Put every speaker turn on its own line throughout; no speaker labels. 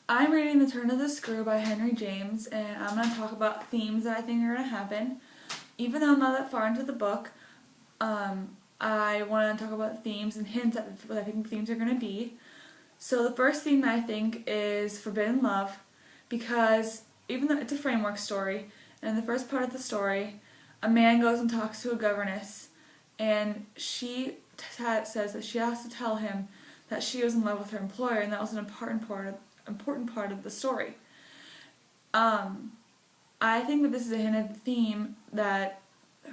I'm reading The Turn of the Screw by Henry James, and I'm going to talk about themes that I think are going to happen. Even though I'm not that far into the book, I want to talk about themes and hints at what I think the themes are going to be. So the first theme I think is forbidden love, because even though it's a framework story, and in the first part of the story, a man goes and talks to a governess, and she says that she has to tell him that she was in love with her employer, and that was an important part of the story. I think that this is a hint of the theme that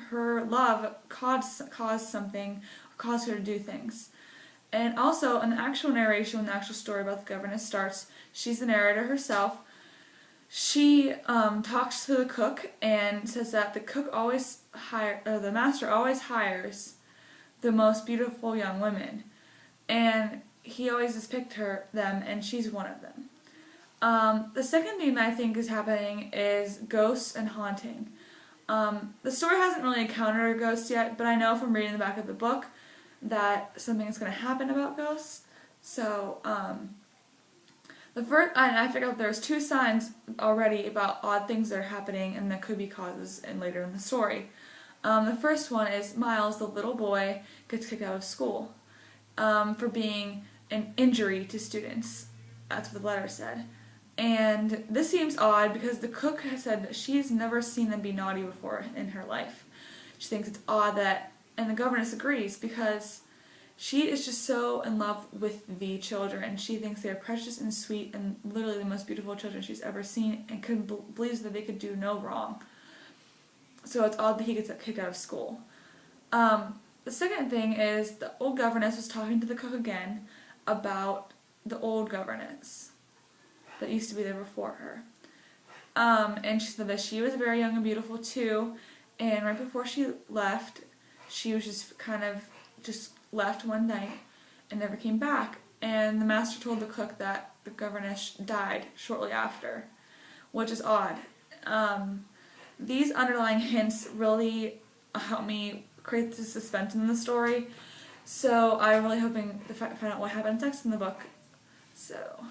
her love caused something, or caused her to do things. And also, in the actual narration, when the actual story about the governess starts, she's the narrator herself. She talks to the cook and says that the master always hires the most beautiful young women, and he always has picked them, and she's one of them. The second theme that I think is happening is ghosts and haunting. The story hasn't really encountered a ghost yet, but I know from reading the back of the book that something is going to happen about ghosts. So, I figured out there's 2 signs already about odd things that are happening and that could be causes later in the story. The first one is Miles, the little boy, gets kicked out of school for being an injury to students. That's what the letter said. And this seems odd because the cook has said that she's never seen them be naughty before in her life. She thinks it's odd that, and the governess agrees, because she is just so in love with the children. She thinks they are precious and sweet and literally the most beautiful children she's ever seen, and believes that they could do no wrong. So it's odd that he gets kicked out of school. The second thing is the old governess was talking to the cook again about the old governess that used to be there before her. And she said that she was very young and beautiful too, and right before she left, she was just left one night and never came back. And the master told the cook that the governess died shortly after, which is odd. These underlying hints really help me create the suspense in the story, so I'm really hoping to find out what happens next in the book. So